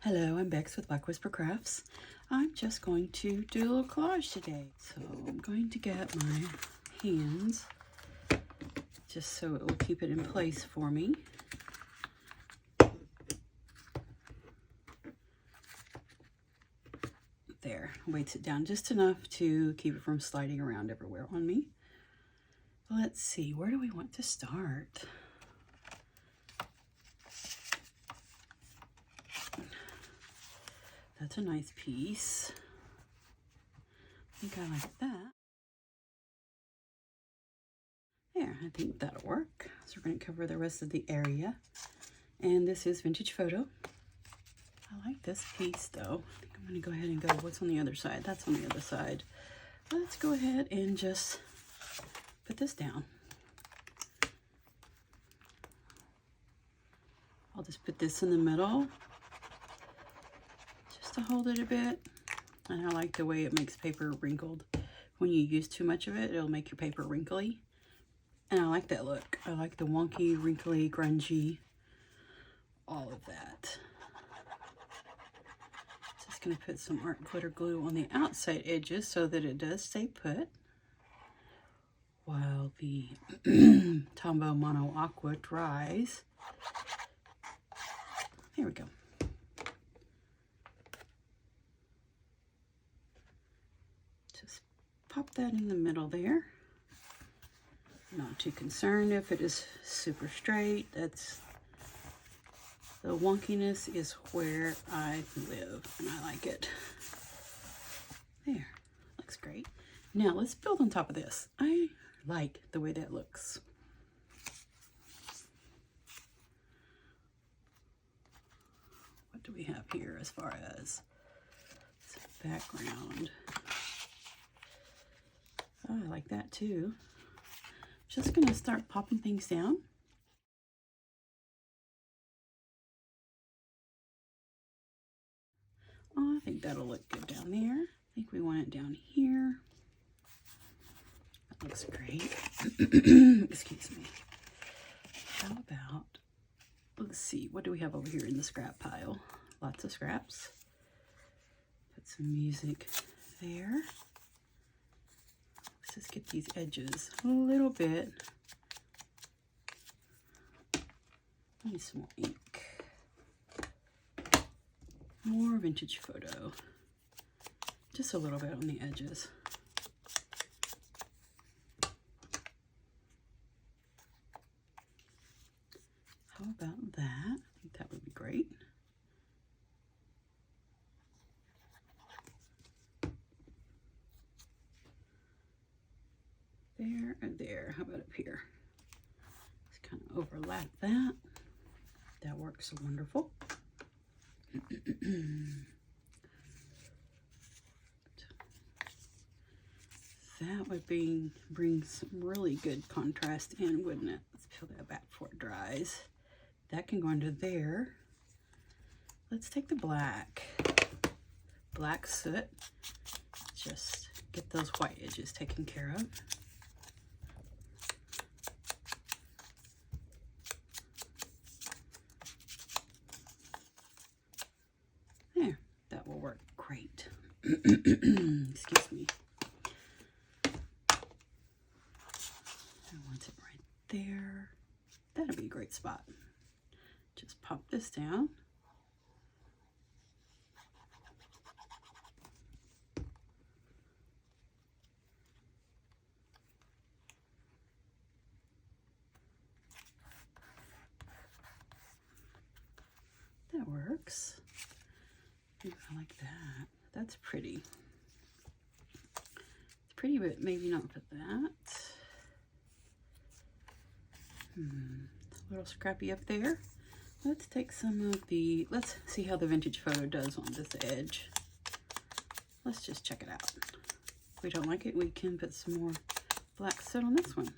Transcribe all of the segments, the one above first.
Hello, I'm Bex with Black Whisper Crafts. I'm just going to do a little collage today. So I'm going to get my hands just so it will keep it in place for me. There, weights it down just enough to keep it from sliding around everywhere on me. Let's see, where do we want to start? That's a nice piece. I think I like that. There, I think that'll work. So we're going to cover the rest of the area. And this is Vintage Photo. I like this piece though. I think I'm going to go ahead and go, what's on the other side? That's on the other side. Let's go ahead and just put this down. I'll just put this in the middle just to hold it a bit. And I like the way it makes paper wrinkled. When you use too much of it, it'll make your paper wrinkly. And I like that look. I like the wonky, wrinkly, grungy, all of that. Just going to put some art glitter glue on the outside edges so that it does stay put, while the Tombow Mono Aqua dries. There we go. Just pop that in the middle there. Not too concerned if it is super straight. That's the wonkiness is where I live, and I like it. There, looks great. Now let's build on top of this. I like the way that looks. What do we have here as far as background? Oh, I like that too. Just gonna start popping things down. Oh, I think that'll look good down there. I think we want it down here. That looks great. Excuse me. How about, let's see, what do we have over here in the scrap pile? Lots of scraps. Put some music there. Let's just get these edges a little bit. Need some more ink. More Vintage Photo. Just a little bit on the edges. How about that? I think that would be great. There and there. How about up here? Just kind of overlap that. That works wonderful. That would bring some really good contrast in, wouldn't it? Let's peel that back before it dries. That can go under there. Let's take the black soot. Just get those white edges taken care of. There, that will work great. Excuse me. I want it right there. That'll be a great spot. Just pop this down. That works. I like that. That's pretty. It's pretty, but maybe not for that. A little scrappy up there. Let's take some of the, let's see how the Vintage Photo does on this edge. Let's just check it out. If we don't like it, we can put some more black soot on this one.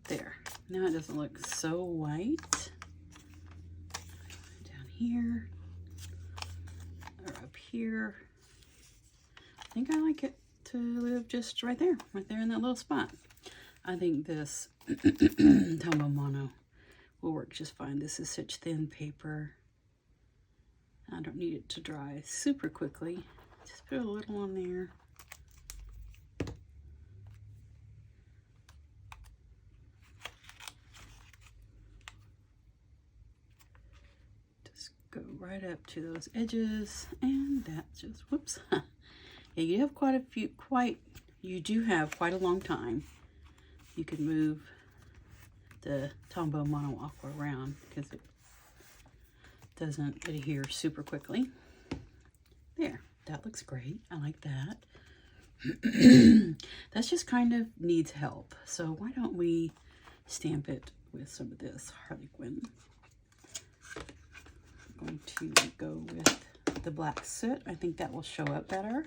There. Now it doesn't look so white. Down here. Or up here. I think I like it to live just right there in that little spot. I think this Tombow Mono will work just fine. This is such thin paper. I don't need it to dry super quickly. Just put a little on there. Just go right up to those edges, and that just, whoops. Yeah, you have you do have quite a long time. You can move the Tombow Mono Aqua around because it doesn't adhere super quickly. There, that looks great. I like that. That's just kind of needs help. So why don't we stamp it with some of this Harlequin. I'm going to go with the black soot. I think that will show up better.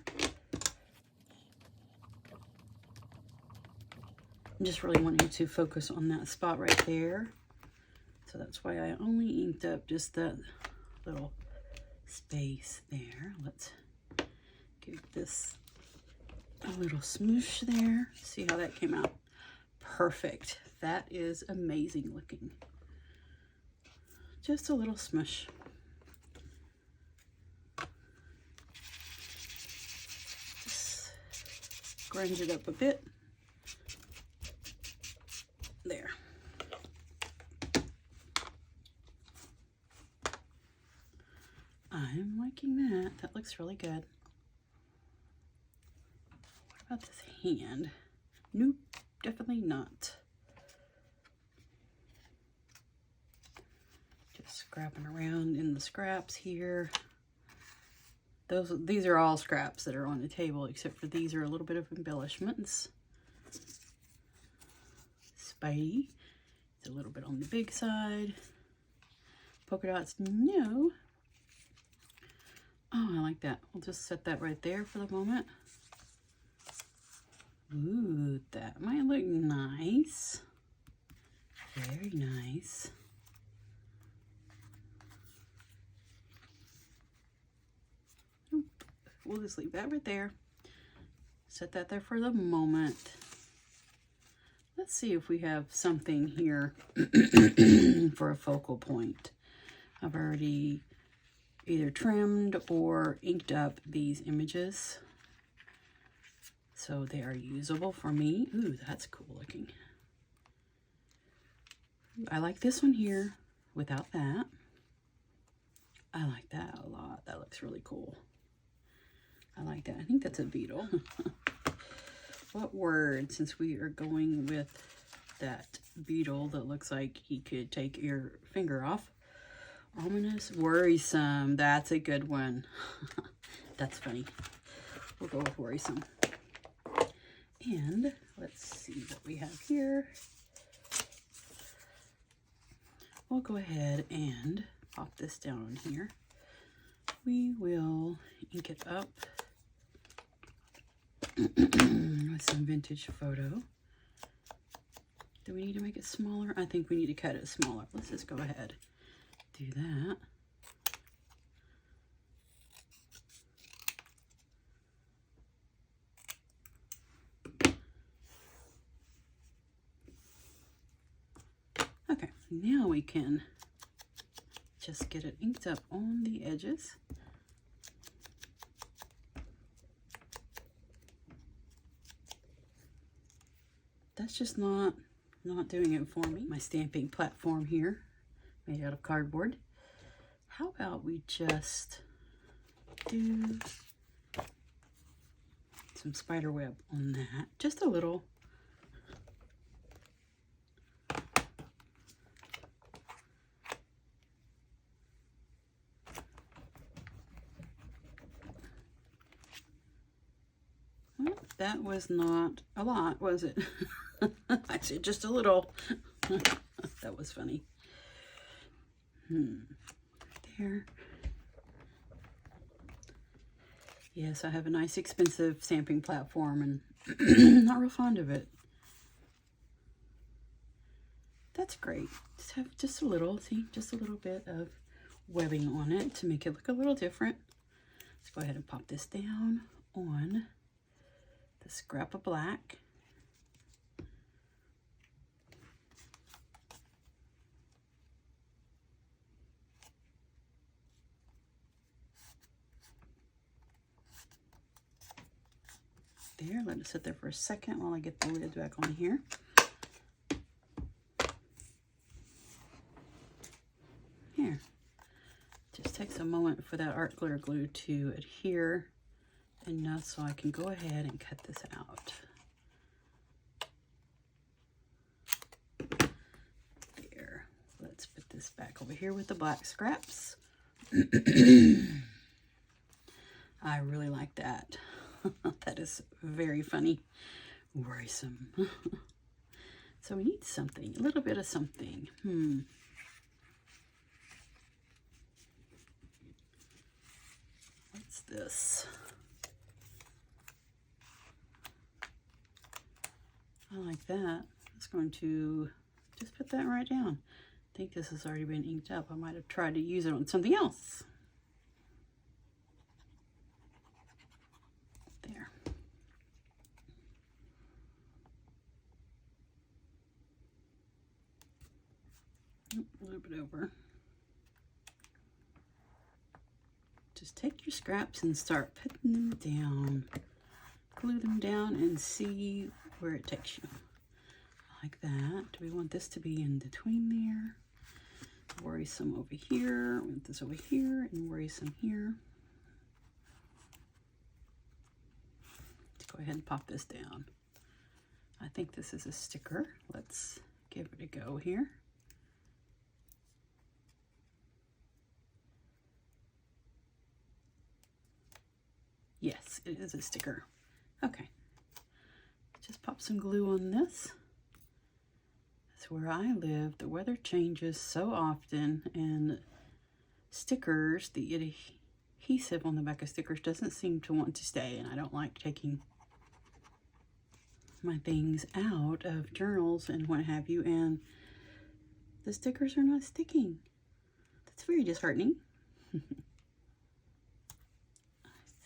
I'm just really wanting to focus on that spot right there. So that's why I only inked up just that little space there. Let's give this a little smoosh there. See how that came out? Perfect. That is amazing looking. Just a little smush. Just grunge it up a bit. There. I'm liking that. That looks really good. What about this hand? Nope, definitely not. Just scrapping around in the scraps here. These are all scraps that are on the table, except for these are a little bit of embellishments. Spidey, it's a little bit on the big side. Polka dots, no. Oh, I like that. We'll just set that right there for the moment. Ooh, that might look nice. Very nice. Oop. We'll just leave that right there. Set that there for the moment. Let's see if we have something here for a focal point. I've already either trimmed or inked up these images, so they are usable for me. Ooh, that's cool looking. I like this one here without that. I like that a lot. That looks really cool. I like that. I think that's a beetle. What word, since we are going with that beetle that looks like he could take your finger off? Ominous, worrisome. That's a good one. That's funny. We'll go with worrisome. And let's see what we have here. We'll go ahead and pop this down here. We will ink it up with some vintage photo. Do we need to make it smaller? I think we need to cut it smaller. Let's just go ahead. Do that. Okay, now we can just get it inked up on the edges. That's just not doing it for me. My stamping platform here, made out of cardboard. How about we just do some spider web on that? Just a little. Well, that was not a lot, was it? I said just a little. That was funny. There. Yes, I have a nice expensive stamping platform and not real fond of it. That's great. Just have just a little, see, just a little bit of webbing on it to make it look a little different. Let's go ahead and pop this down on the scrap of black. there. Let it sit there for a second while I get the lid back on here. Here. Just takes a moment for that art glitter glue to adhere enough so I can go ahead and cut this out. There. Let's put this back over here with the black scraps. I really like that. That is very funny. Worrisome. So we need something, a little bit of something. What's this? I like that. It's going to just put that right down. I think this has already been inked up. I might have tried to use it on something else. There. A little bit over. Just take your scraps and start putting them down. Glue them down and see where it takes you. Like that. Do we want this to be in between there? Worrisome over here. We want this over here and worrisome here. Let's go ahead and pop this down. I think this is a sticker. Let's give it a go here. Yes, it is a sticker. Okay. Just pop some glue on this. That's where I live. The weather changes so often, and stickers, the adhesive on the back of stickers doesn't seem to want to stay, and I don't like taking my things out of journals and what have you, and the stickers are not sticking. That's very disheartening. I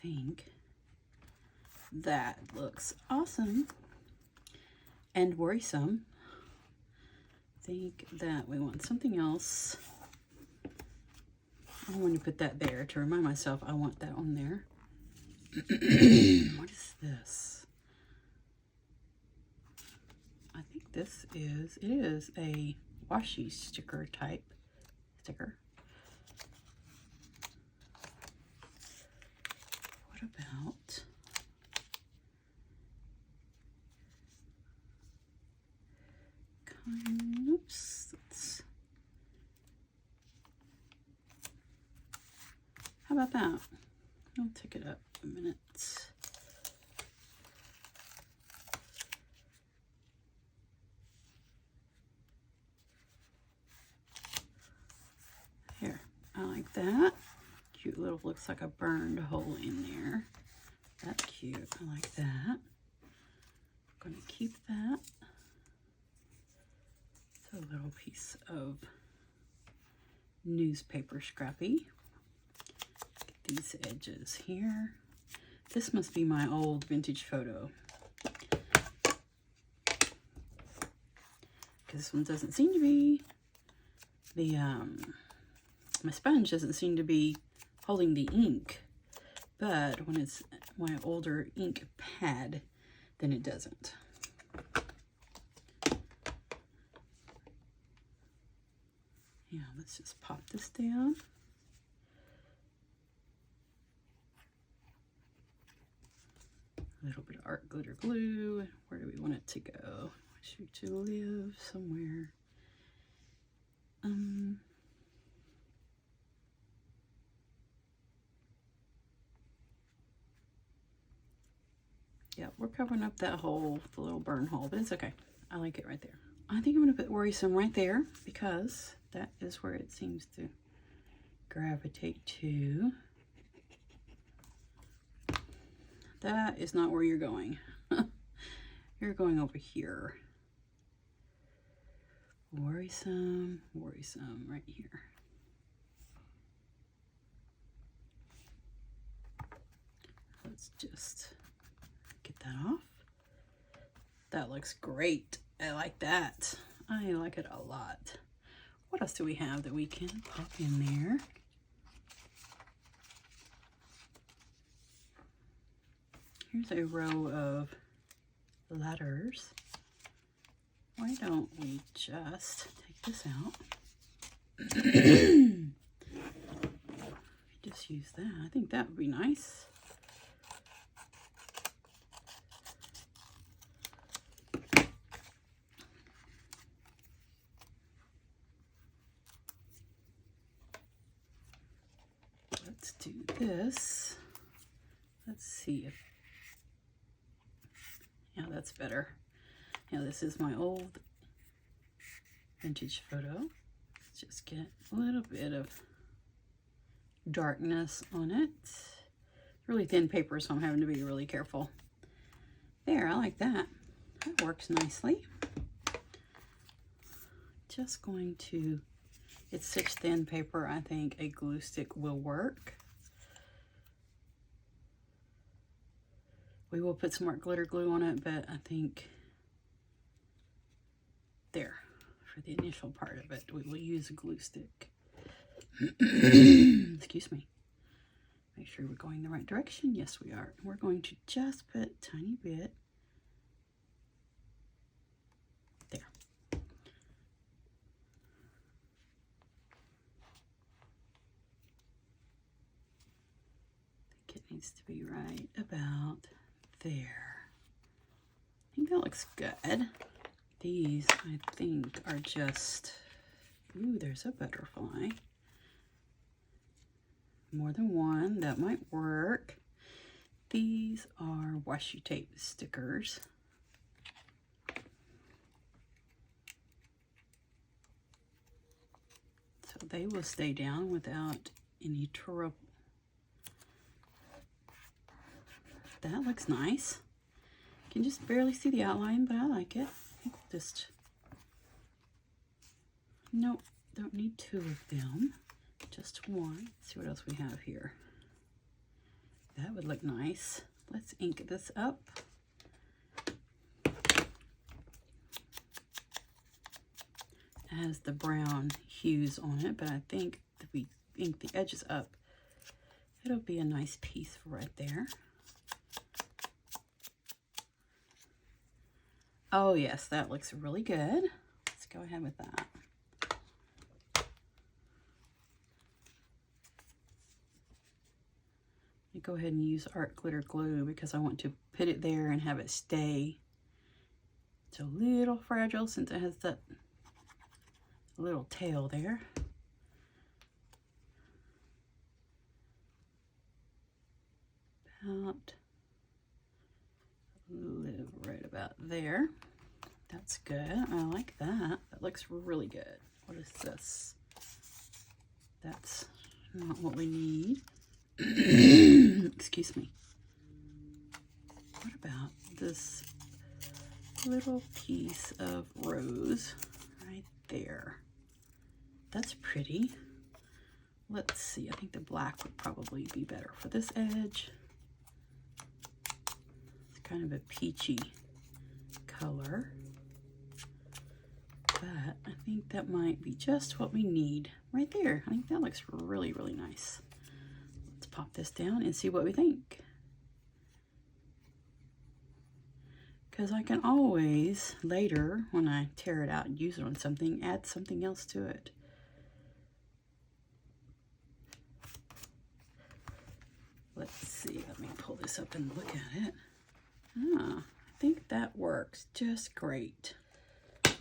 think that looks awesome and worrisome. I think that we want something else. I want to put that there to remind myself I want that on there. What is this? I think this is, it is a washi sticker type sticker. What about oops, how about that? I'll take it up a minute. Here, I like that. Cute little, looks like a burned hole in there. That's cute. I like that. I'm going to keep that. It's a little piece of newspaper scrappy. Get these edges here. This must be my old vintage photo. Because this one doesn't seem to be, my sponge doesn't seem to be holding the ink, but when it's my older ink pad, then it doesn't. Yeah, let's just pop this down. A little bit of art glitter glue. Where do we want it to go? I want you to live somewhere. Yeah, we're covering up that hole, the little burn hole, but it's okay. I like it right there. I think I'm going to put worrisome right there because that is where it seems to gravitate to. That is not where you're going. You're going over here. Worrisome, worrisome right here. Let's just get that off. That looks great. I like that. I like it a lot. What else do we have that we can pop in there? Here's a row of letters. Why don't we just take this out? Just use that. I think that would be nice. Let's do this. Let's see if, yeah, that's better. Now this is my old vintage photo. Let's just get a little bit of darkness on it. Really thin paper, so I'm having to be really careful. There, I like that. That works nicely. Just going to, it's such thin paper, I think a glue stick will work. We will put some more glitter glue on it, but I think there, for the initial part of it, we will use a glue stick. Excuse me. Make sure we're going the right direction. Yes, we are. We're going to just put a tiny bit there. I think it needs to be right about there. I think that looks good. These, I think, are just, ooh, there's a butterfly. More than one, that might work. These are washi tape stickers. So they will stay down without any trouble. That looks nice. You can just barely see the outline, but I like it. I think we'll just, nope, don't need two of them. Just one. Let's see what else we have here. That would look nice. Let's ink this up. It has the brown hues on it, but I think if we ink the edges up, it'll be a nice piece right there. Oh yes, that looks really good. Let's go ahead with that. Go ahead and use art glitter glue because I want to put it there and have it stay. It's a little fragile since it has that little tail there. About live right about there. That's good. I like that. That looks really good. What is this? That's not what we need. Excuse me. What about this little piece of rose right there? That's pretty. Let's see. I think the black would probably be better for this edge. It's kind of a peachy color, but I think that might be just what we need right there. I think that looks really, really nice. Pop this down and see what we think. Because I can always later, when I tear it out and use it on something, add something else to it. Let's see, let me pull this up and look at it. Ah, I think that works just great.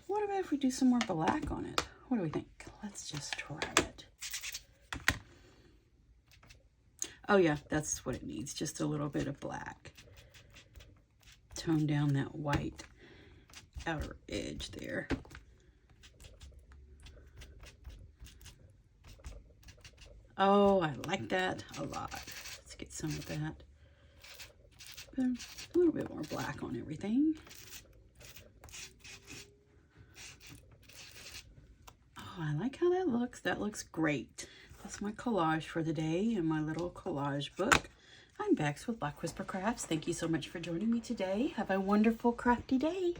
What about if we do some more black on it? What do we think? Let's just try it. Oh yeah, that's what it needs, just a little bit of black. Tone down that white outer edge there. Oh, I like that a lot. Let's get some of that. Put a little bit more black on everything. Oh, I like how that looks. That looks great. That's my collage for the day in my little collage book. I'm Bex with Black Whisper Crafts. Thank you so much for joining me today. Have a wonderful crafty day.